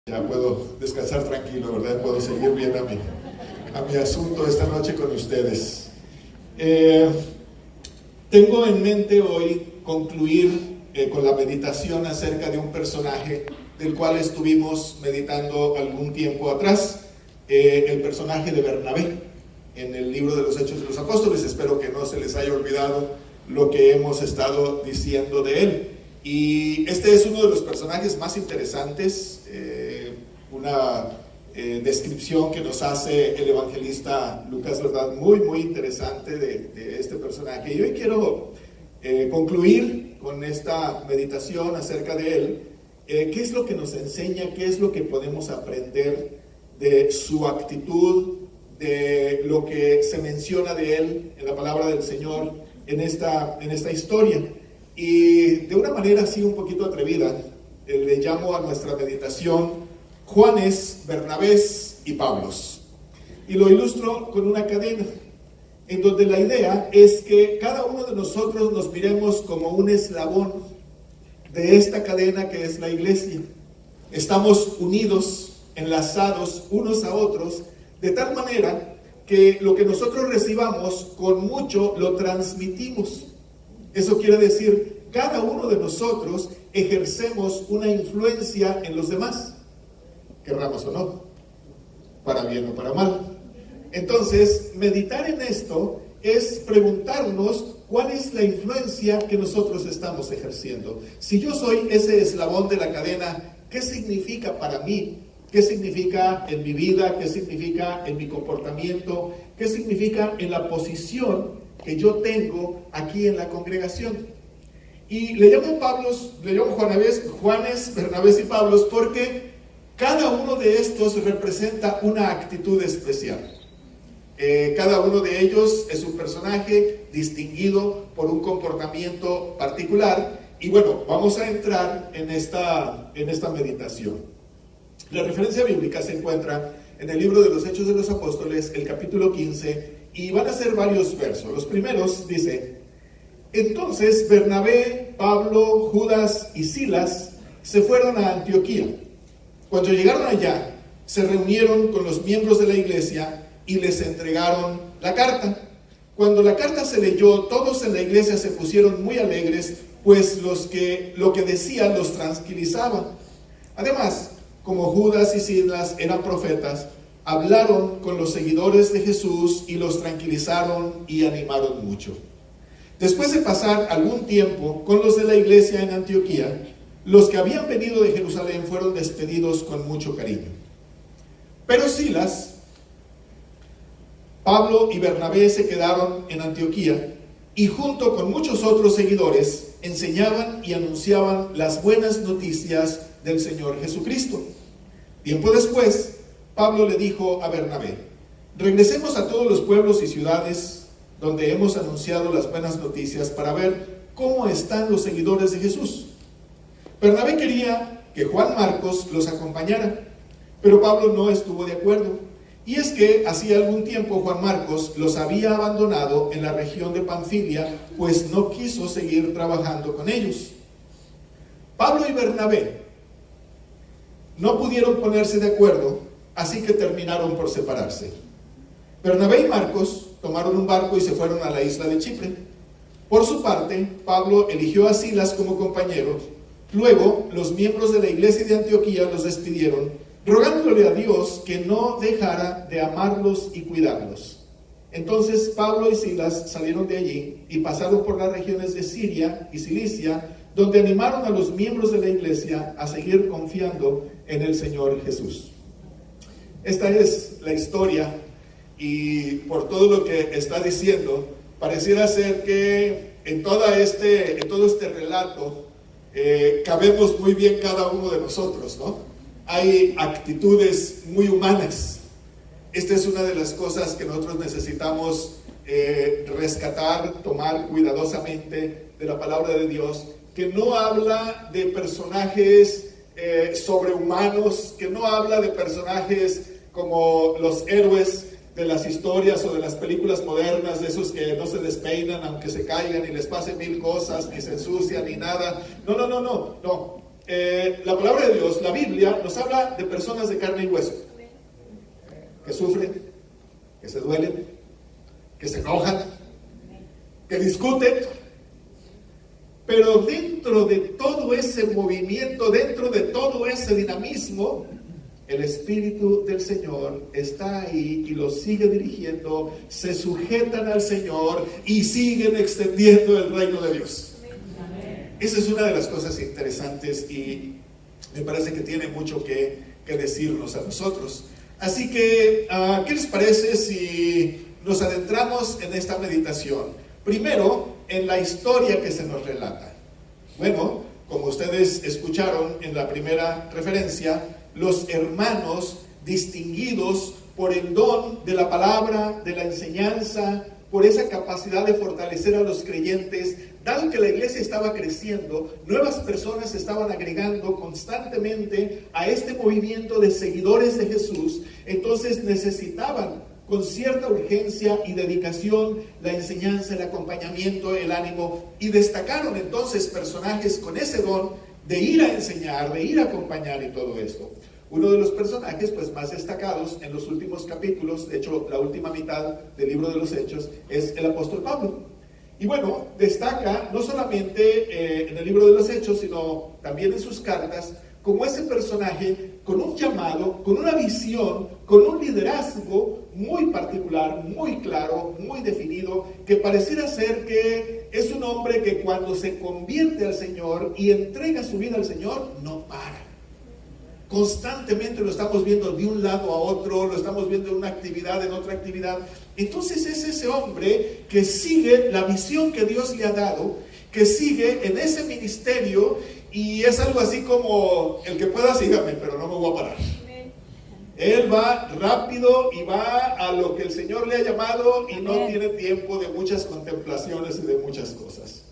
Ya puedo descansar tranquilo, ¿verdad? Puedo seguir bien a mi asunto esta noche con ustedes. Tengo en mente hoy concluir con la meditación acerca de un personaje del cual estuvimos meditando algún tiempo atrás, el personaje de Bernabé, en el libro de los Hechos de los Apóstoles. Espero que no se les haya olvidado lo que hemos estado diciendo de él. Y este es uno de los personajes más interesantes, una descripción que nos hace el evangelista Lucas, ¿verdad? Muy interesante de este personaje. Y hoy quiero concluir con esta meditación acerca de él. ¿Qué es lo que nos enseña? ¿Qué es lo que podemos aprender de su actitud, de lo que se menciona de él en la palabra del Señor en esta historia? Y de una manera así un poquito atrevida, le llamo a nuestra meditación Juanes, Bernabés y Pablos. Y lo ilustro con una cadena, en donde la idea es que cada uno de nosotros nos miremos como un eslabón de esta cadena que es la iglesia. Estamos unidos, enlazados unos a otros, de tal manera que lo que nosotros recibamos con mucho lo transmitimos. Eso quiere decir, cada uno de nosotros ejercemos una influencia en los demás, querramos o no, para bien o para mal. Entonces, meditar en esto es preguntarnos cuál es la influencia que nosotros estamos ejerciendo. Si yo soy ese eslabón de la cadena, ¿qué significa para mí? ¿Qué significa en mi vida? ¿Qué significa en mi comportamiento? ¿Qué significa en la posición que yo tengo aquí en la congregación? Y le llamo Juanes, Bernabés y Pablos porque cada uno de estos representa una actitud especial. Cada uno de ellos es un personaje distinguido por un comportamiento particular. Y bueno, vamos a entrar en esta meditación. La referencia bíblica se encuentra en el libro de los Hechos de los Apóstoles, el capítulo 15, y van a ser varios versos. Los primeros dice: entonces Bernabé, Pablo, Judas y Silas se fueron a Antioquía. Cuando llegaron allá, se reunieron con los miembros de la iglesia y les entregaron la carta. Cuando la carta se leyó, todos en la iglesia se pusieron muy alegres, pues lo que decían los tranquilizaba. Además, como Judas y Silas eran profetas, hablaron con los seguidores de Jesús y los tranquilizaron y animaron mucho. Después de pasar algún tiempo con los de la iglesia en Antioquía, los que habían venido de Jerusalén fueron despedidos con mucho cariño. Pero Silas, Pablo y Bernabé se quedaron en Antioquía y junto con muchos otros seguidores enseñaban y anunciaban las buenas noticias del Señor Jesucristo. Tiempo después, Pablo le dijo a Bernabé: regresemos a todos los pueblos y ciudades donde hemos anunciado las buenas noticias para ver cómo están los seguidores de Jesús. Bernabé quería que Juan Marcos los acompañara, pero Pablo no estuvo de acuerdo. Y es que hacía algún tiempo Juan Marcos los había abandonado en la región de Panfilia, pues no quiso seguir trabajando con ellos. Pablo y Bernabé no pudieron ponerse de acuerdo, así que terminaron por separarse. Bernabé y Marcos tomaron un barco y se fueron a la isla de Chipre. Por su parte, Pablo eligió a Silas como compañero. Luego, los miembros de la iglesia de Antioquía los despidieron, rogándole a Dios que no dejara de amarlos y cuidarlos. Entonces Pablo y Silas salieron de allí y pasaron por las regiones de Siria y Cilicia, donde animaron a los miembros de la iglesia a seguir confiando en el Señor Jesús. Esta es la historia, y por todo lo que está diciendo, pareciera ser que en todo este relato cabemos muy bien cada uno de nosotros, ¿no? Hay actitudes muy humanas. Esta es una de las cosas que nosotros necesitamos rescatar, tomar cuidadosamente de la palabra de Dios, que no habla de personajes sobrehumanos, que no habla de personajes como los héroes de las historias o de las películas modernas, de esos que no se despeinan aunque se caigan y les pasen mil cosas, ni se ensucian ni nada. No. la palabra de Dios, la Biblia, nos habla de personas de carne y hueso, que sufren, que se duelen, que se enojan, que discuten, pero dentro de todo ese movimiento, dentro de todo ese dinamismo, el Espíritu del Señor está ahí y los sigue dirigiendo, se sujetan al Señor y siguen extendiendo el reino de Dios. Esa es una de las cosas interesantes y me parece que tiene mucho que decirnos a nosotros. Así que, ¿qué les parece si nos adentramos en esta meditación? Primero, en la historia que se nos relata. Bueno, como ustedes escucharon en la primera referencia, los hermanos distinguidos por el don de la palabra, de la enseñanza, por esa capacidad de fortalecer a los creyentes, dado que la iglesia estaba creciendo, nuevas personas se estaban agregando constantemente a este movimiento de seguidores de Jesús, entonces necesitaban con cierta urgencia y dedicación la enseñanza, el acompañamiento, el ánimo, y destacaron entonces personajes con ese don de ir a enseñar, de ir a acompañar y todo esto. Uno de los personajes pues más destacados en los últimos capítulos, de hecho la última mitad del libro de los Hechos, es el apóstol Pablo. Y bueno, destaca no solamente en el libro de los Hechos, sino también en sus cartas, como ese personaje con un llamado, con una visión, con un liderazgo muy particular, muy claro, muy definido, que pareciera ser que es un hombre que cuando se convierte al Señor y entrega su vida al Señor, no para. Constantemente lo estamos viendo de un lado a otro, lo estamos viendo en una actividad, en otra actividad. Entonces es ese hombre que sigue la visión que Dios le ha dado, que sigue en ese ministerio, y es algo así como: el que pueda, sígame, pero no me voy a parar. Él va rápido y va a lo que el Señor le ha llamado y no tiene tiempo de muchas contemplaciones y de muchas cosas.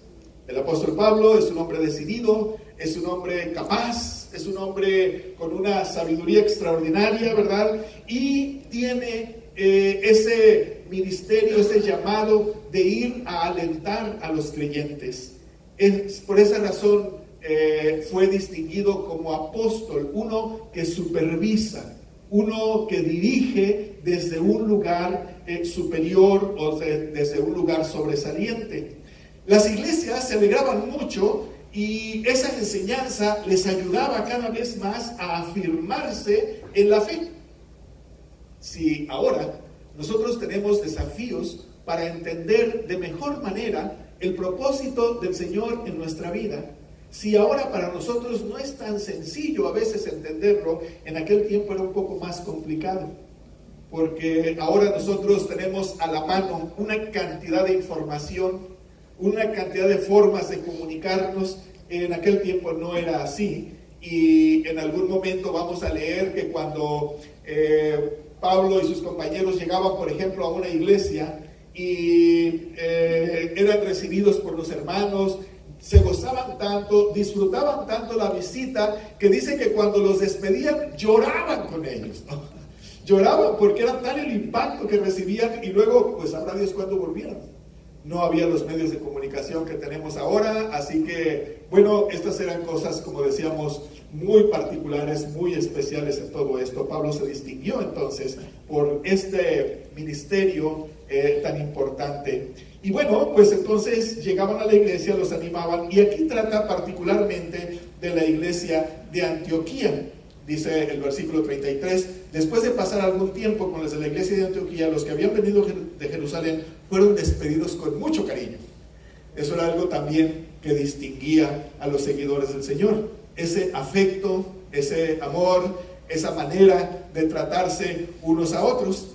El apóstol Pablo es un hombre decidido, es un hombre capaz, es un hombre con una sabiduría extraordinaria, ¿verdad? Y tiene ese ministerio, ese llamado de ir a alentar a los creyentes. Por esa razón fue distinguido como apóstol, uno que supervisa, uno que dirige desde un lugar superior o desde un lugar sobresaliente. Las iglesias se alegraban mucho y esa enseñanza les ayudaba cada vez más a afirmarse en la fe. Si ahora nosotros tenemos desafíos para entender de mejor manera el propósito del Señor en nuestra vida, si ahora para nosotros no es tan sencillo a veces entenderlo, en aquel tiempo era un poco más complicado, porque ahora nosotros tenemos a la mano una cantidad de información, una cantidad de formas de comunicarnos. En aquel tiempo no era así, y en algún momento vamos a leer que cuando Pablo y sus compañeros llegaban, por ejemplo, a una iglesia y eran recibidos por los hermanos, se gozaban tanto, disfrutaban tanto la visita, que dice que cuando los despedían lloraban con ellos, ¿no? Lloraban porque era tal el impacto que recibían, y luego pues sabrá Dios cuándo volvieron. No había los medios de comunicación que tenemos ahora, así que bueno, estas eran cosas, como decíamos, muy particulares, muy especiales en todo esto. Pablo se distinguió entonces por este ministerio tan importante. Y bueno, pues entonces llegaban a la iglesia, los animaban, y aquí trata particularmente de la iglesia de Antioquía. Dice el versículo 33, después de pasar algún tiempo con los de la iglesia de Antioquía, los que habían venido de Jerusalén fueron despedidos con mucho cariño. Eso era algo también que distinguía a los seguidores del Señor. Ese afecto, ese amor, esa manera de tratarse unos a otros.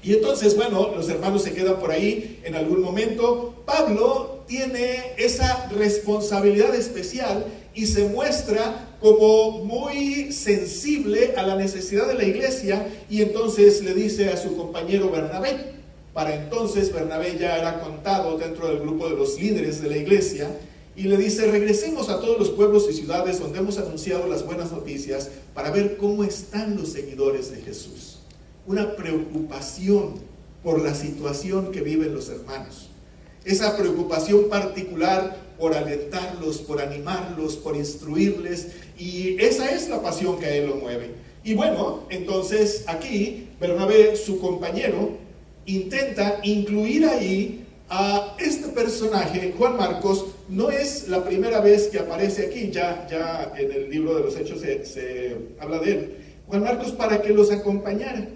Y entonces, bueno, los hermanos se quedan por ahí en algún momento. Pablo tiene esa responsabilidad especial y se muestra como muy sensible a la necesidad de la iglesia, y entonces le dice a su compañero Bernabé. Para entonces Bernabé ya era contado dentro del grupo de los líderes de la iglesia, y le dice: regresemos a todos los pueblos y ciudades donde hemos anunciado las buenas noticias para ver cómo están los seguidores de Jesús. Una preocupación por la situación que viven los hermanos. Esa preocupación particular por alentarlos, por animarlos, por instruirles, y esa es la pasión que a él lo mueve. Y bueno, entonces aquí Bernabé, su compañero, intenta incluir ahí a este personaje. Juan Marcos no es la primera vez que aparece aquí, ya en el libro de los Hechos se habla de él. Juan Marcos para que los acompañara,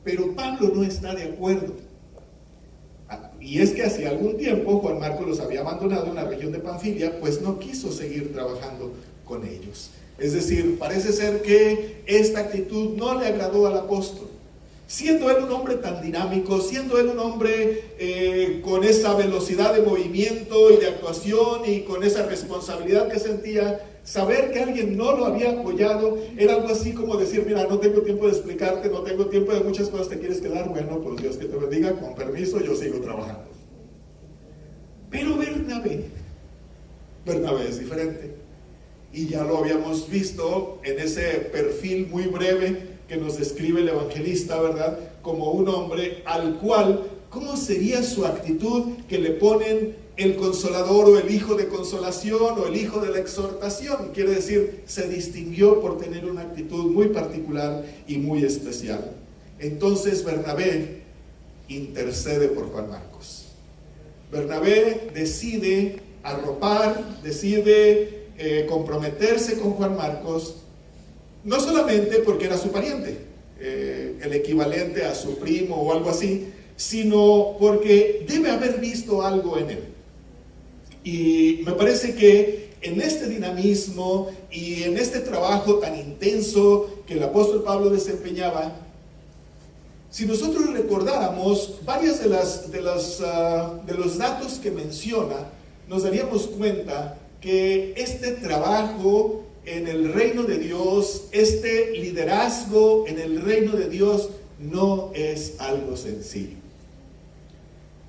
pero Pablo no está de acuerdo. Y es que hacía algún tiempo Juan Marcos los había abandonado en la región de Panfilia, pues no quiso seguir trabajando con ellos. Es decir, parece ser que esta actitud no le agradó al apóstol. Siendo él un hombre tan dinámico, siendo él un hombre con esa velocidad de movimiento y de actuación y con esa responsabilidad que sentía, saber que alguien no lo había apoyado era algo así como decir: mira, no tengo tiempo de explicarte, no tengo tiempo de muchas cosas, ¿te quieres quedar? Bueno, pues Dios que te bendiga, con permiso, yo sigo trabajando. Pero Bernabé es diferente. Y ya lo habíamos visto en ese perfil muy breve que nos describe el evangelista, ¿verdad? Como un hombre al cual, ¿cómo sería su actitud que le ponen el consolador o el hijo de consolación o el hijo de la exhortación? Quiere decir, se distinguió por tener una actitud muy particular y muy especial. Entonces Bernabé intercede por Juan Marcos. Bernabé decide arropar, decide comprometerse con Juan Marcos, no solamente porque era su pariente, el equivalente a su primo o algo así, sino porque debe haber visto algo en él. Y me parece que en este dinamismo y en este trabajo tan intenso que el apóstol Pablo desempeñaba, si nosotros recordáramos varias de los datos que menciona, nos daríamos cuenta que este trabajo en el reino de Dios, este liderazgo en el reino de Dios, no es algo sencillo.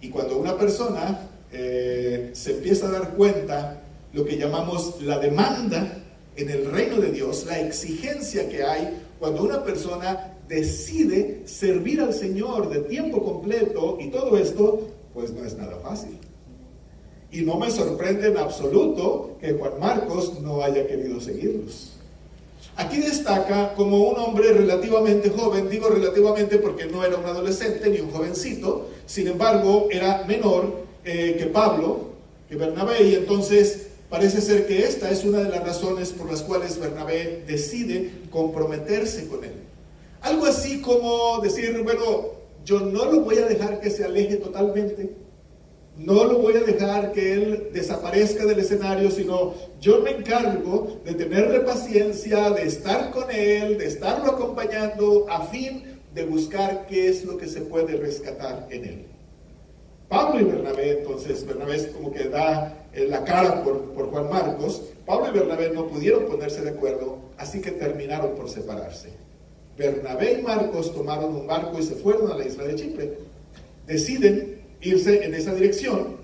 Y cuando una persona se empieza a dar cuenta lo que llamamos la demanda en el reino de Dios, la exigencia que hay cuando una persona decide servir al Señor de tiempo completo y todo esto, pues no es nada fácil. Y no me sorprende en absoluto que Juan Marcos no haya querido seguirlos. Aquí destaca como un hombre relativamente joven, digo relativamente porque no era un adolescente ni un jovencito, sin embargo era menor que Pablo, que Bernabé, y entonces parece ser que esta es una de las razones por las cuales Bernabé decide comprometerse con él. Algo así como decir, bueno, yo no lo voy a dejar que se aleje totalmente, no lo voy a dejar que él desaparezca del escenario, sino yo me encargo de tenerle paciencia, de estar con él, de estarlo acompañando a fin de buscar qué es lo que se puede rescatar en él. Pablo y Bernabé, entonces Bernabé es como que da la cara por Juan Marcos. Pablo y Bernabé no pudieron ponerse de acuerdo, así que terminaron por separarse. Bernabé y Marcos tomaron un barco y se fueron a la isla de Chipre. Deciden irse en esa dirección.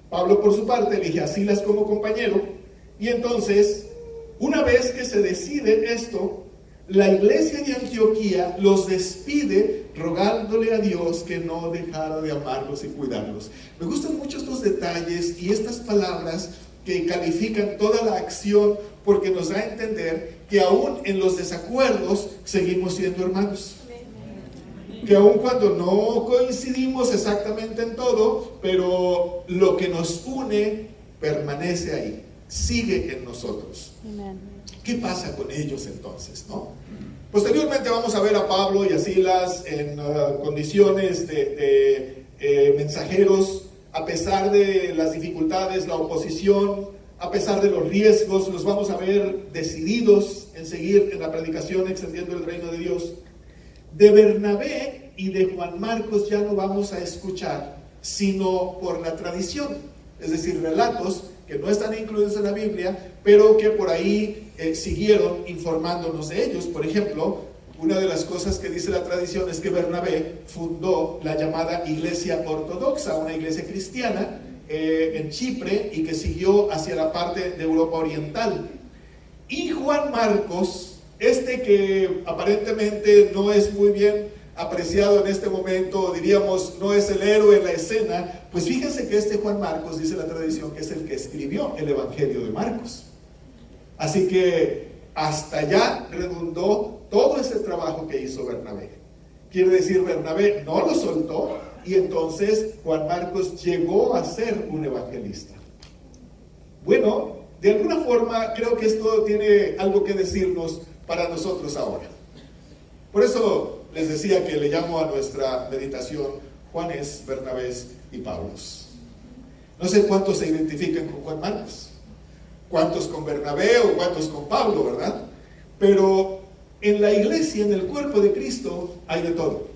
Pablo, por su parte, elige a Silas como compañero, y entonces, una vez que se decide esto, la iglesia de Antioquía los despide rogándole a Dios que no dejara de amarlos y cuidarlos. Me gustan mucho estos detalles y estas palabras que califican toda la acción, porque nos da a entender que aún en los desacuerdos seguimos siendo hermanos. Que aun cuando no coincidimos exactamente en todo, pero lo que nos une permanece ahí, sigue en nosotros. Amen. ¿Qué pasa con ellos entonces, no? Posteriormente vamos a ver a Pablo y a Silas en condiciones de mensajeros, a pesar de las dificultades, la oposición, a pesar de los riesgos, los vamos a ver decididos en seguir en la predicación extendiendo el reino de Dios. De Bernabé y de Juan Marcos ya no vamos a escuchar, sino por la tradición, es decir, relatos que no están incluidos en la Biblia, pero que por ahí siguieron informándonos de ellos. Por ejemplo, una de las cosas que dice la tradición es que Bernabé fundó la llamada Iglesia Ortodoxa, una iglesia cristiana en Chipre, y que siguió hacia la parte de Europa Oriental. Y Juan Marcos, que aparentemente no es muy bien apreciado en este momento, diríamos, no es el héroe en la escena, pues fíjense que este Juan Marcos, dice la tradición, que es el que escribió el Evangelio de Marcos. Así que hasta allá redundó todo ese trabajo que hizo Bernabé. Quiere decir, Bernabé no lo soltó y entonces Juan Marcos llegó a ser un evangelista. Bueno, de alguna forma creo que esto tiene algo que decirnos para nosotros ahora. Por eso les decía que le llamo a nuestra meditación Juanes, Bernabés y Pablos. No sé cuántos se identifican con Juan Marcos, cuántos con Bernabé o cuántos con Pablo, ¿verdad? Pero en la iglesia, en el cuerpo de Cristo, hay de todo.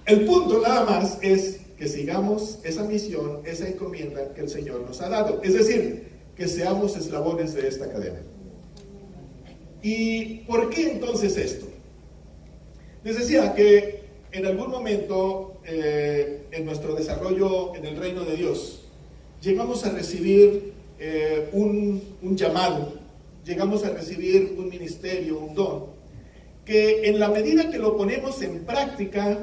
El punto nada más es que sigamos esa misión, esa encomienda que el Señor nos ha dado. Es decir, que seamos eslabones de esta cadena. ¿Y por qué entonces esto? Les decía que en algún momento en nuestro desarrollo en el reino de Dios, llegamos a recibir un llamado, llegamos a recibir un ministerio, un don, que en la medida que lo ponemos en práctica,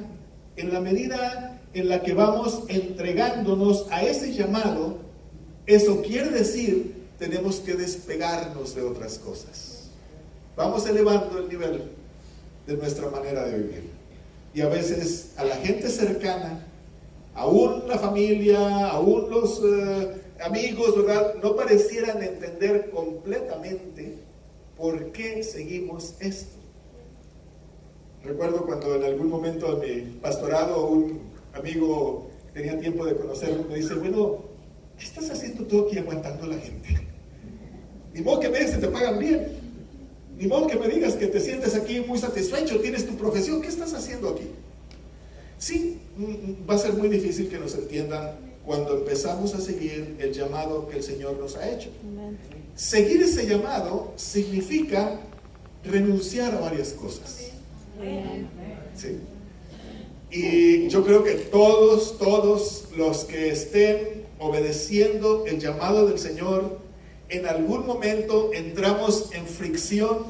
en la medida en la que vamos entregándonos a ese llamado, eso quiere decir, tenemos que despegarnos de otras cosas. Vamos elevando el nivel de nuestra manera de vivir. Y a veces a la gente cercana, aún la familia, aún los amigos, ¿verdad?, no parecieran entender completamente por qué seguimos esto. Recuerdo cuando en algún momento de mi pastorado un amigo que tenía tiempo de conocerme me dice, bueno, ¿qué estás haciendo tú aquí aguantando a la gente? Ni modo que me digas que te pagan bien, ni modo que me digas que te sientes aquí muy satisfecho, tienes tu profesión, ¿qué estás haciendo aquí? Sí, va a ser muy difícil que nos entiendan cuando empezamos a seguir el llamado que el Señor nos ha hecho. Amen. Seguir ese llamado significa renunciar a varias cosas. ¿Sí? Y yo creo que todos los que estén obedeciendo el llamado del Señor, en algún momento entramos en fricción,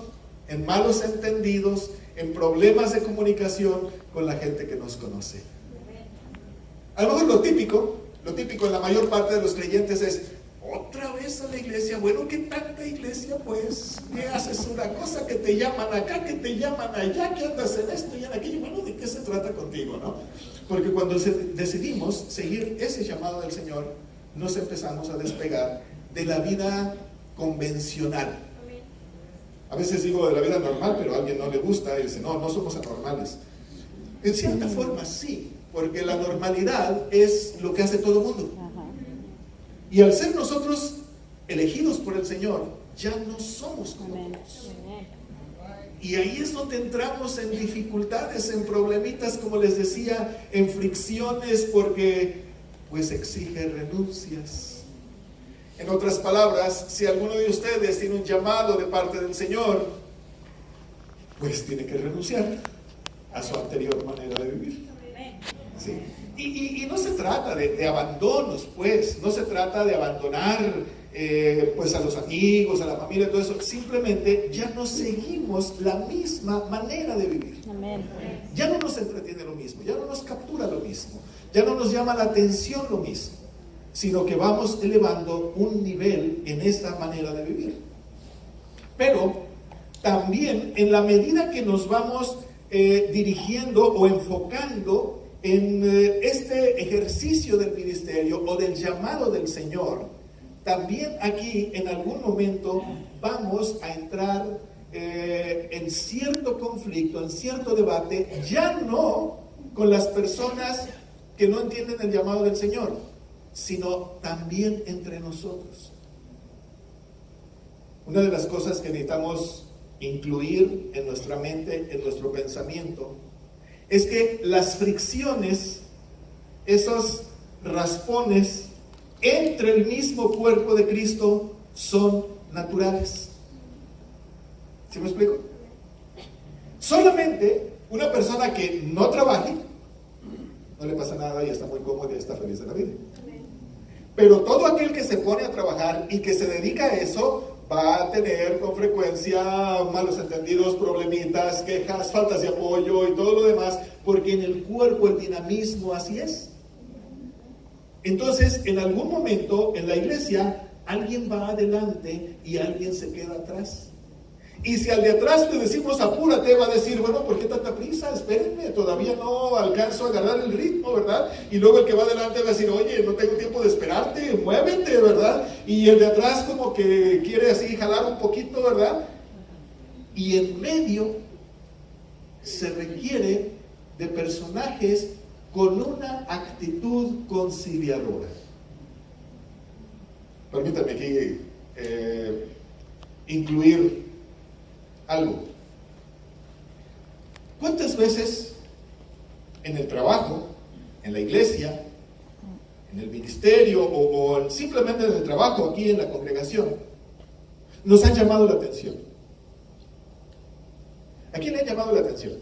en malos entendidos, en problemas de comunicación con la gente que nos conoce. A lo mejor lo típico en la mayor parte de los creyentes es, otra vez a la iglesia. Bueno, ¿qué tanta iglesia pues? ¿Qué haces una cosa que te llaman acá, que te llaman allá, que andas en esto y en aquello? Bueno, ¿de qué se trata contigo, no? Porque cuando decidimos seguir ese llamado del Señor, nos empezamos a despegar de la vida convencional. A veces digo de la vida normal, pero a alguien no le gusta y dice, no somos anormales. En cierta forma sí, porque la normalidad es lo que hace todo el mundo. Y al ser nosotros elegidos por el Señor, ya no somos como todos. Y ahí es donde entramos en dificultades, en problemitas, como les decía, en fricciones, porque pues exige renuncias. En otras palabras, si alguno de ustedes tiene un llamado de parte del Señor, pues tiene que renunciar a su anterior manera de vivir. ¿Sí? Y no se trata de abandonos, pues, no se trata de abandonar pues a los amigos, a la familia, todo eso. Simplemente ya no seguimos la misma manera de vivir. Amén. Ya no nos entretiene lo mismo, ya no nos captura lo mismo, ya no nos llama la atención lo mismo, sino que vamos elevando un nivel en esta manera de vivir. Pero también en la medida que nos vamos dirigiendo o enfocando en este ejercicio del ministerio o del llamado del Señor, también aquí en algún momento vamos a entrar en cierto conflicto, en cierto debate, ya no con las personas que no entienden el llamado del Señor, sino también entre nosotros. Una de las cosas que necesitamos incluir en nuestra mente, en nuestro pensamiento, es que las fricciones, esos raspones entre el mismo cuerpo de Cristo son naturales. ¿Sí me explico? Solamente una persona que no trabaje, no le pasa nada y está muy cómoda y está feliz en la vida. Pero todo aquel que se pone a trabajar y que se dedica a eso, va a tener con frecuencia malos entendidos, problemitas, quejas, faltas de apoyo y todo lo demás, porque en el cuerpo el dinamismo así es. Entonces, en algún momento en la iglesia, alguien va adelante y alguien se queda atrás. Y si al de atrás le decimos apúrate, va a decir, bueno, ¿por qué tanta prisa? Espérenme, todavía no alcanzo a agarrar el ritmo, ¿verdad? Y luego el que va adelante va a decir, oye, no tengo tiempo de esperarte, muévete, ¿verdad? Y el de atrás como que quiere así jalar un poquito, ¿verdad? Y en medio se requiere de personajes con una actitud conciliadora. Permítanme aquí incluir algo. ¿Cuántas veces en el trabajo, en la iglesia, en el ministerio o simplemente en el trabajo aquí en la congregación nos han llamado la atención? ¿A quién le han llamado la atención?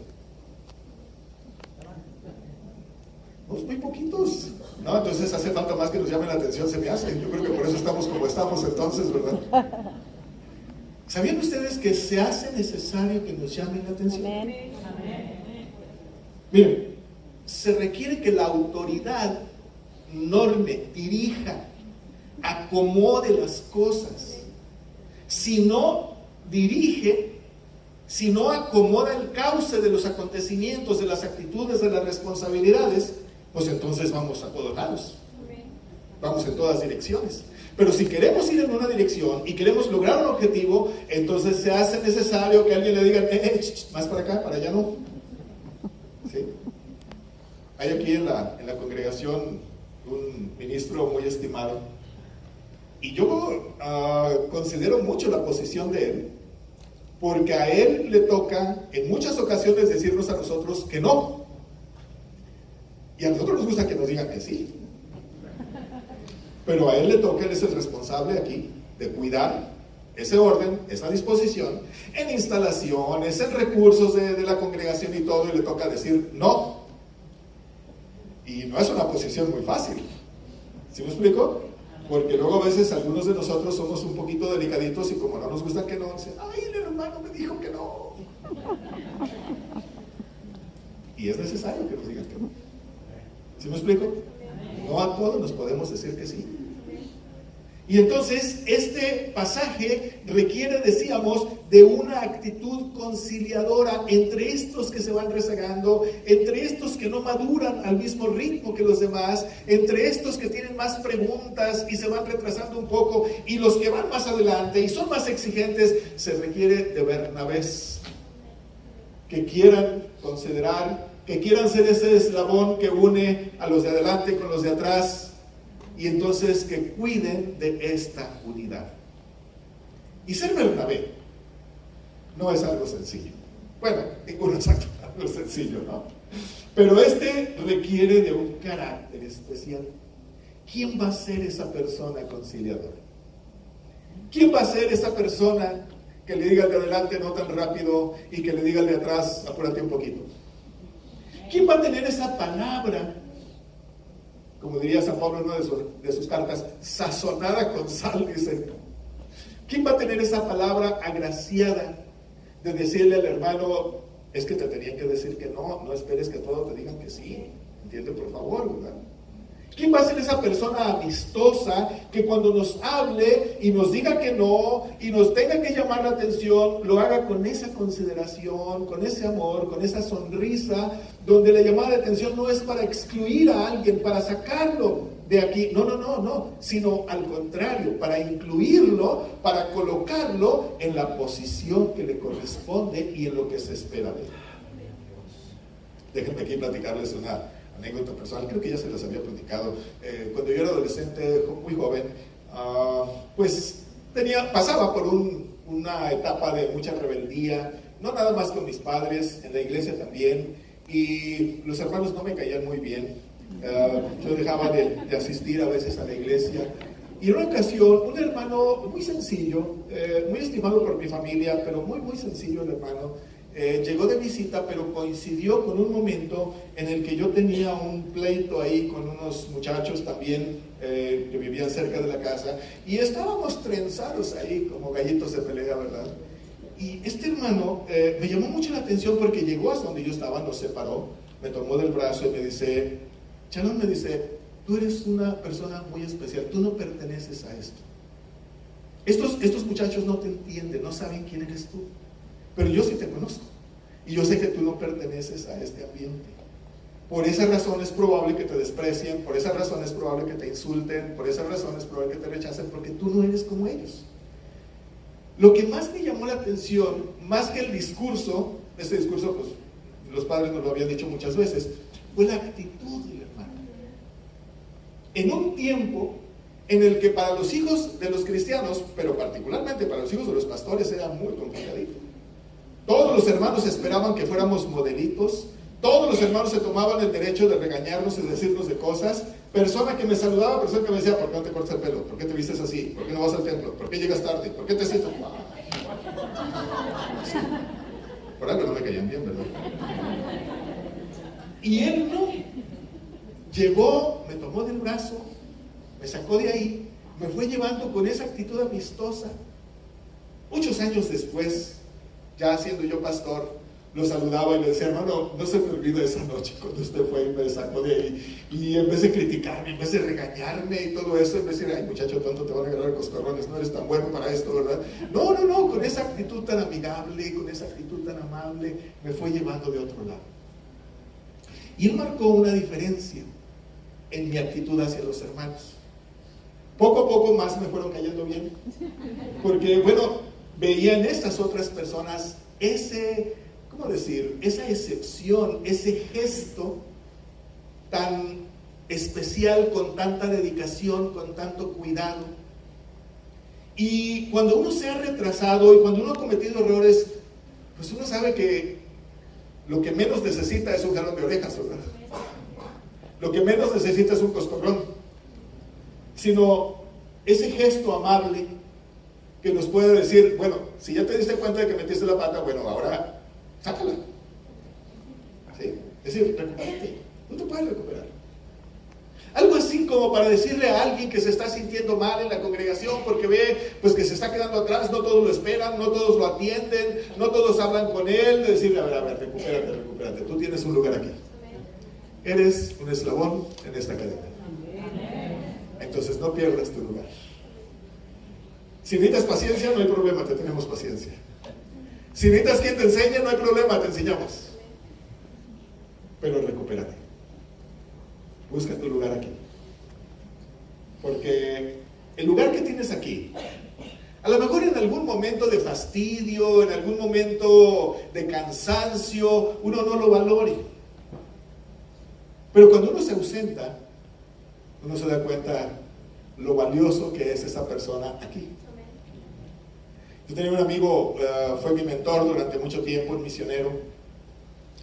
Muy poquitos. No, entonces hace falta más que nos llamen la atención, se me hace. Yo creo que por eso estamos como estamos entonces, ¿verdad? ¿Sabían ustedes que se hace necesario que nos llamen la atención? Amén. Miren, se requiere que la autoridad norme, dirija, acomode las cosas. Si no dirige, si no acomoda el cauce de los acontecimientos, de las actitudes, de las responsabilidades, pues entonces vamos a todos lados. Vamos en todas direcciones. Pero si queremos ir en una dirección y queremos lograr un objetivo, entonces se hace necesario que alguien le diga, más para acá, para allá no. ¿Sí? Hay aquí en la congregación un ministro muy estimado, y yo considero mucho la posición de él, porque a él le toca en muchas ocasiones decirnos a nosotros que no. Y a nosotros nos gusta que nos digan que sí. Pero a él le toca, él es el responsable aquí de cuidar ese orden, esa disposición, en instalaciones, en recursos de la congregación y todo, y le toca decir no. Y no es una posición muy fácil. ¿Sí me explico? Porque luego a veces algunos de nosotros somos un poquito delicaditos y como no nos gusta que no, dicen, ay, el hermano me dijo que no. Y es necesario que nos digan que no. ¿Sí me explico? No a todos nos podemos decir que sí. Y entonces este pasaje requiere, decíamos, de una actitud conciliadora entre estos que se van rezagando, entre estos que no maduran al mismo ritmo que los demás, entre estos que tienen más preguntas y se van retrasando un poco, y los que van más adelante y son más exigentes. Se requiere de Bernabés que quieran considerar, que quieran ser ese eslabón que une a los de adelante con los de atrás, y entonces que cuiden de esta unidad. Y ser Bernabé no es algo sencillo. Bueno, ninguno es algo sencillo, ¿no? Pero este requiere de un carácter especial. ¿Quién va a ser esa persona conciliadora? ¿Quién va a ser esa persona que le diga al de adelante no tan rápido y que le diga al de atrás apúrate un poquito? ¿Quién va a tener esa palabra, como diría San Pablo en una de sus cartas, sazonada con sal, dice? ¿Quién va a tener esa palabra agraciada de decirle al hermano, es que te tenía que decir que no, no esperes que todos te digan que sí, entiende por favor, ¿verdad? ¿Quién va a ser esa persona amistosa que cuando nos hable y nos diga que no y nos tenga que llamar la atención, lo haga con esa consideración, con ese amor, con esa sonrisa, donde la llamada de atención no es para excluir a alguien, para sacarlo de aquí, no, sino al contrario, para incluirlo, para colocarlo en la posición que le corresponde y en lo que se espera de él? Déjenme aquí platicarles una anécdota personal, creo que ya se las había platicado. Cuando yo era adolescente, muy joven, pues pasaba por una etapa de mucha rebeldía, no nada más con mis padres, en la iglesia también, y los hermanos no me caían muy bien. Yo dejaba de asistir a veces a la iglesia, y en una ocasión un hermano muy sencillo, muy estimado por mi familia, pero muy sencillo el hermano, llegó de visita, pero coincidió con un momento en el que yo tenía un pleito ahí con unos muchachos también que vivían cerca de la casa, y estábamos trenzados ahí como gallitos de pelea, ¿verdad? Y este hermano me llamó mucho la atención porque llegó hasta donde yo estaba, nos separó, me tomó del brazo y me dice, Shalom, me dice, tú eres una persona muy especial, tú no perteneces a esto. Estos muchachos no te entienden, no saben quién eres tú, pero yo sí te conozco y yo sé que tú no perteneces a este ambiente. Por esa razón es probable que te desprecien, por esa razón es probable que te insulten, por esa razón es probable que te rechacen, porque tú no eres como ellos. Lo que más me llamó la atención, más que el discurso, este discurso pues los padres nos lo habían dicho muchas veces, fue la actitud del hermano. En un tiempo en el que para los hijos de los cristianos, pero particularmente para los hijos de los pastores, era muy complicadito. Todos los hermanos esperaban que fuéramos modelitos, todos los hermanos se tomaban el derecho de regañarnos y decirnos de cosas. Persona que me saludaba, persona que me decía, ¿por qué no te cortas el pelo? ¿Por qué te vistes así? ¿Por qué no vas al templo? ¿Por qué llegas tarde? ¿Por qué te sientas? Por algo no me caían bien, ¿verdad? Y él no. Llegó, me tomó del brazo, me sacó de ahí, me fue llevando con esa actitud amistosa. Muchos años después, ya siendo yo pastor, lo saludaba y le decía, hermano, no se me olvide esa noche cuando usted fue y me sacó de ahí. Y en vez de criticarme, en vez de regañarme y todo eso, en vez de decir, ay muchacho tonto, te van a agarrar coscorrones, no eres tan bueno para esto, ¿verdad? No, con esa actitud tan amigable, con esa actitud tan amable, me fue llevando de otro lado. Y él marcó una diferencia en mi actitud hacia los hermanos. Poco a poco más me fueron cayendo bien, porque bueno, veía en estas otras personas esa excepción, ese gesto tan especial, con tanta dedicación, con tanto cuidado. Y cuando uno se ha retrasado y cuando uno ha cometido errores, pues uno sabe que lo que menos necesita es un jalón de orejas, ¿verdad? Lo que menos necesita es un coscorrón, sino ese gesto amable que nos puede decir, bueno, si ya te diste cuenta de que metiste la pata, bueno, ahora sácala. ¿Sí? Es decir, recupérate, no te puedes recuperar. Algo así como para decirle a alguien que se está sintiendo mal en la congregación porque ve pues que se está quedando atrás, no todos lo esperan, no todos lo atienden, no todos hablan con él, de decirle, a ver, recupérate, tú tienes un lugar aquí. Eres un eslabón en esta cadena. Entonces no pierdas tu lugar. Si necesitas paciencia, no hay problema, te tenemos paciencia. Si necesitas quien te enseñe, no hay problema, te enseñamos. Pero recupérate. Busca tu lugar aquí. Porque el lugar que tienes aquí, a lo mejor en algún momento de fastidio, en algún momento de cansancio, uno no lo valore. Pero cuando uno se ausenta, uno se da cuenta lo valioso que es esa persona aquí. Yo tenía un amigo, fue mi mentor durante mucho tiempo, un misionero,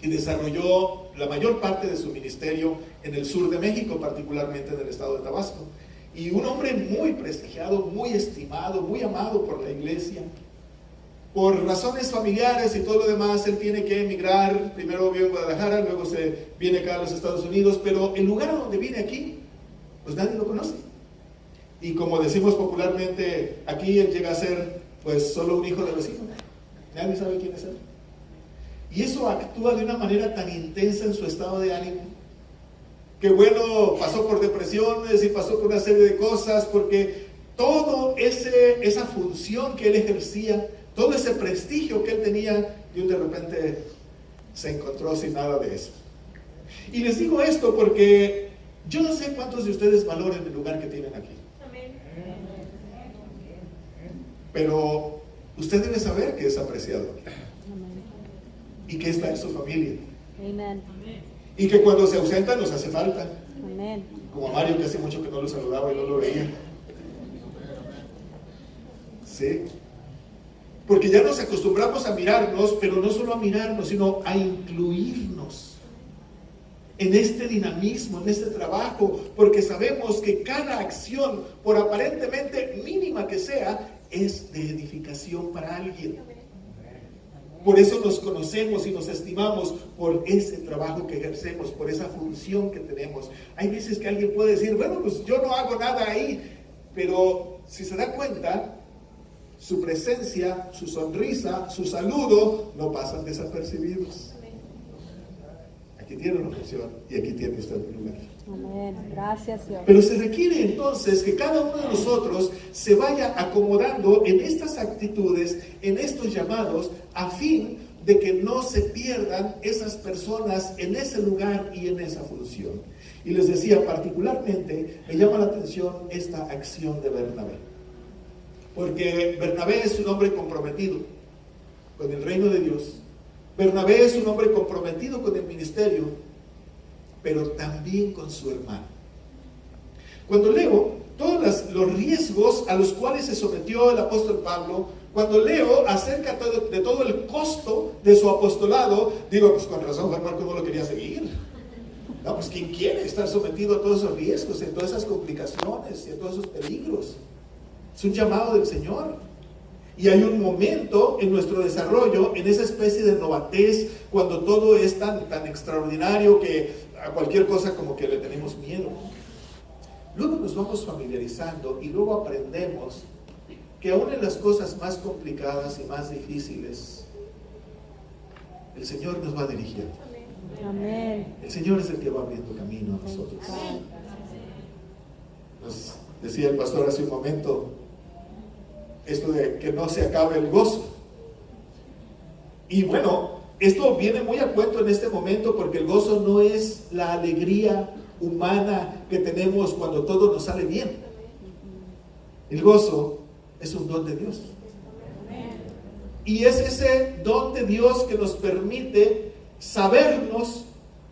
y desarrolló la mayor parte de su ministerio en el sur de México, particularmente en el estado de Tabasco. Y un hombre muy prestigiado, muy estimado, muy amado por la iglesia. Por razones familiares y todo lo demás, él tiene que emigrar. Primero vive en Guadalajara, luego se viene acá a los Estados Unidos, pero el lugar a donde viene aquí, pues nadie lo conoce. Y como decimos popularmente, aquí él llega a ser pues solo un hijo de vecino. Nadie sabe quién es él. Y eso actúa de una manera tan intensa en su estado de ánimo, que bueno, pasó por depresiones y pasó por una serie de cosas, porque todo esa función que él ejercía, todo ese prestigio que él tenía, y de repente se encontró sin nada de eso. Y les digo esto porque yo no sé cuántos de ustedes valoren el lugar que tienen aquí. Pero usted debe saber que es apreciado y que está en su familia. Amen. Y que cuando se ausenta nos hace falta. Amen. Como a Mario, que hace mucho que no lo saludaba y no lo veía. ¿Sí? Porque ya nos acostumbramos a mirarnos, pero no solo a mirarnos, sino a incluirnos en este dinamismo, en este trabajo, porque sabemos que cada acción, por aparentemente mínima que sea, es de edificación para alguien. Por eso nos conocemos y nos estimamos por ese trabajo que ejercemos, por esa función que tenemos. Hay veces que alguien puede decir, bueno, pues yo no hago nada ahí, pero si se da cuenta, su presencia, su sonrisa, su saludo no pasan desapercibidos. Aquí tiene una función y aquí tiene usted un lugar. Amén. Gracias, Dios. Pero se requiere entonces que cada uno de nosotros se vaya acomodando en estas actitudes, en estos llamados, a fin de que no se pierdan esas personas en ese lugar y en esa función. Y les decía, particularmente me llama la atención esta acción de Bernabé. Porque Bernabé es un hombre comprometido con el reino de Dios. Bernabé es un hombre comprometido con el ministerio, pero también con su hermano. Cuando leo todos los riesgos a los cuales se sometió el apóstol Pablo, cuando leo acerca de todo el costo de su apostolado, digo, pues con razón Juan Marcos no lo quería seguir. No, pues ¿quién quiere estar sometido a todos esos riesgos, a todas esas complicaciones y a todos esos peligros? Es un llamado del Señor. Y hay un momento en nuestro desarrollo, en esa especie de novatez, cuando todo es tan extraordinario que a cualquier cosa como que le tenemos miedo. Luego nos vamos familiarizando y luego aprendemos que aún en las cosas más complicadas y más difíciles, el Señor nos va dirigiendo. Amén. El Señor es el que va abriendo camino a nosotros. Nos decía el pastor hace un momento, esto de que no se acabe el gozo. Y bueno, esto viene muy a cuento en este momento porque el gozo no es la alegría humana que tenemos cuando todo nos sale bien. El gozo es un don de Dios. Y es ese don de Dios que nos permite sabernos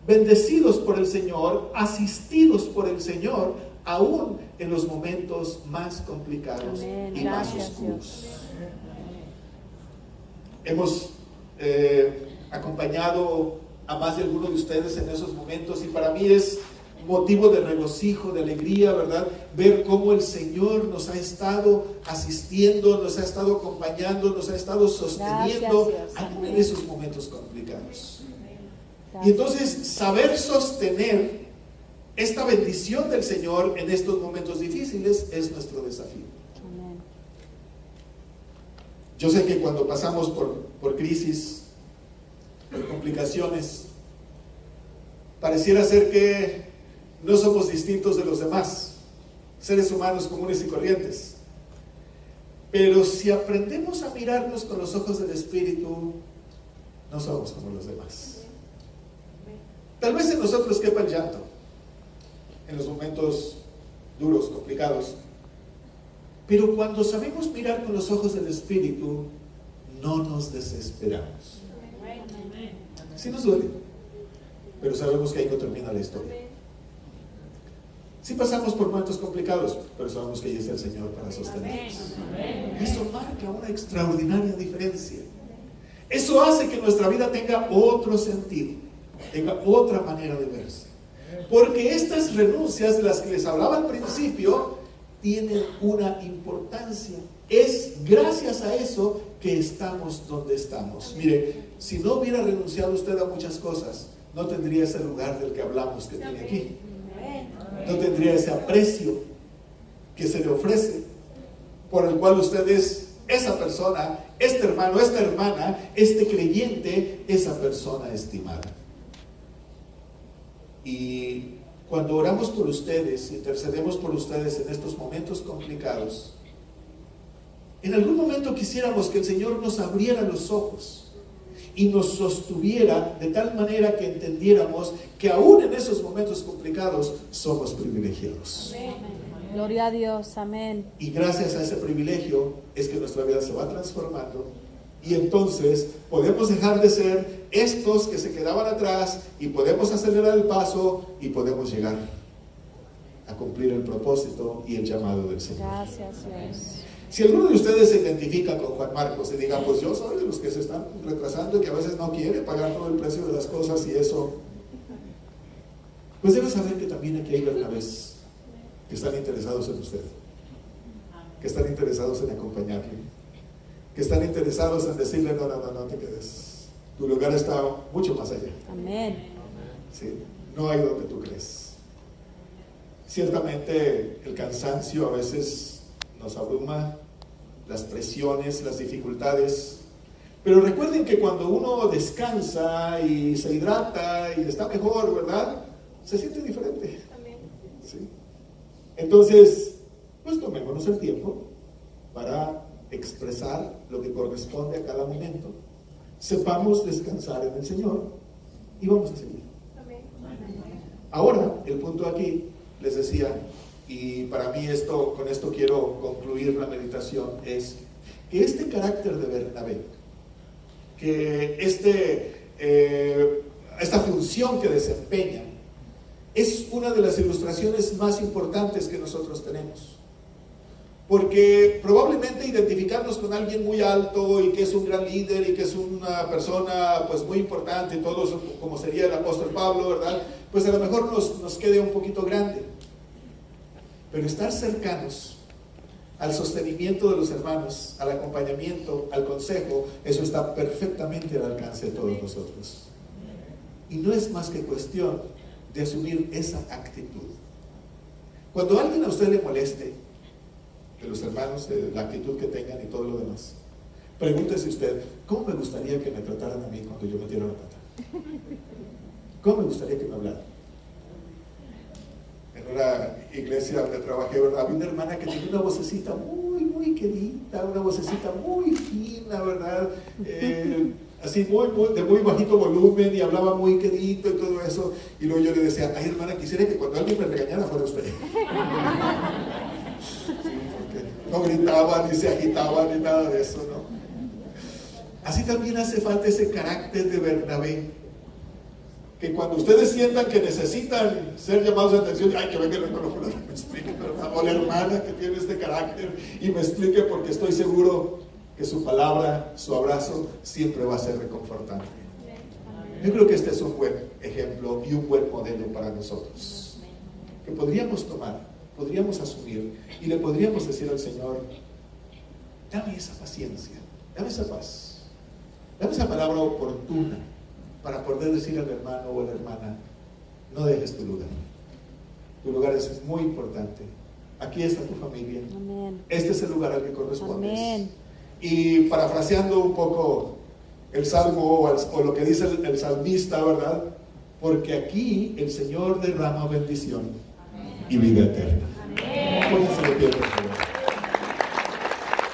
bendecidos por el Señor, asistidos por el Señor, aún en los momentos más complicados. Amén. Y más oscuros. Hemos acompañado a más de algunos de ustedes en esos momentos y para mí es motivo de regocijo, de alegría, ¿verdad? Ver cómo el Señor nos ha estado asistiendo, nos ha estado acompañando, nos ha estado sosteniendo aún en esos momentos complicados. Y entonces saber sostener esta bendición del Señor en estos momentos difíciles es nuestro desafío. Amén. Yo sé que cuando pasamos por crisis, por complicaciones, pareciera ser que no somos distintos de los demás, seres humanos comunes y corrientes. Pero si aprendemos a mirarnos con los ojos del Espíritu, no somos como los demás. Tal vez en nosotros quepa el llanto en los momentos duros, complicados. Pero cuando sabemos mirar con los ojos del Espíritu, no nos desesperamos. Sí nos duele, pero sabemos que ahí no termina la historia. Sí pasamos por momentos complicados, pero sabemos que ahí está el Señor para sostenernos. Y eso marca una extraordinaria diferencia. Eso hace que nuestra vida tenga otro sentido, tenga otra manera de verse. Porque estas renuncias de las que les hablaba al principio tienen una importancia. Es gracias a eso que estamos donde estamos. Mire, si no hubiera renunciado usted a muchas cosas, no tendría ese lugar del que hablamos que tiene aquí. No tendría ese aprecio que se le ofrece, por el cual usted es esa persona, este hermano, esta hermana, este creyente, esa persona estimada. Y cuando oramos por ustedes, intercedemos por ustedes en estos momentos complicados, en algún momento quisiéramos que el Señor nos abriera los ojos y nos sostuviera de tal manera que entendiéramos que aún en esos momentos complicados somos privilegiados. Amén. Gloria a Dios, amén. Y gracias a ese privilegio es que nuestra vida se va transformando y entonces podemos dejar de ser estos que se quedaban atrás y podemos acelerar el paso y podemos llegar a cumplir el propósito y el llamado del Señor. Gracias, Dios. Si alguno de ustedes se identifica con Juan Marcos y diga, pues yo soy de los que se están retrasando y que a veces no quiere pagar todo el precio de las cosas y eso, pues debe saber que también aquí hay Bernabés que están interesados en usted, que están interesados en acompañarle, que están interesados en decirle, no, no, no, no te quedes. Tu lugar está mucho más allá. Amén. ¿Sí? No hay donde tú crees. Ciertamente el cansancio a veces nos abruma, las presiones, las dificultades. Pero recuerden que cuando uno descansa y se hidrata y está mejor, ¿verdad? Se siente diferente. ¿Sí? Entonces, pues tomémonos el tiempo para expresar lo que corresponde a cada momento. Sepamos descansar en el Señor y vamos a seguir. Ahora, el punto aquí, les decía, y para mí con esto quiero concluir la meditación, es que este carácter de Bernabé, que esta función que desempeña, es una de las ilustraciones más importantes que nosotros tenemos. Porque probablemente identificarnos con alguien muy alto y que es un gran líder y que es una persona pues muy importante y todo eso, como sería el apóstol Pablo, ¿verdad? Pues a lo mejor nos quede un poquito grande. Pero estar cercanos al sostenimiento de los hermanos, al acompañamiento, al consejo, eso está perfectamente al alcance de todos nosotros. Y no es más que cuestión de asumir esa actitud. Cuando alguien a usted le moleste, de los hermanos, de la actitud que tengan y todo lo demás, pregúntese usted, ¿cómo me gustaría que me trataran a mí cuando yo metiera la pata? ¿Cómo me gustaría que me hablaran? En una iglesia donde trabajé, ¿verdad?, había una hermana que tenía una vocecita muy, muy querida, una vocecita muy fina, ¿verdad? Así de muy bajito volumen y hablaba muy quedito y todo eso. Y luego yo le decía, ay hermana, quisiera que cuando alguien me regañara fuera usted. No gritaban, ni se agitaban, ni nada de eso, ¿no? Así también hace falta ese carácter de Bernabé, que cuando ustedes sientan que necesitan ser llamados a atención, ay, que venga el hermano fulano, me explique, ¿verdad? O la hermana que tiene este carácter y me explique, porque estoy seguro que su palabra, su abrazo, siempre va a ser reconfortante. Yo creo que este es un buen ejemplo y un buen modelo para nosotros, que podríamos tomar, podríamos asumir y le podríamos decir al Señor, dame esa paciencia, dame esa paz, dame esa palabra oportuna para poder decir al hermano o a la hermana, no dejes tu lugar. Tu lugar es muy importante. Aquí está tu familia. Amén. Este es el lugar al que correspondes. Amén. Y parafraseando un poco el salmo o lo que dice el salmista, ¿verdad? Porque aquí el Señor derrama bendición y vida eterna. Pónganse de pie, por favor.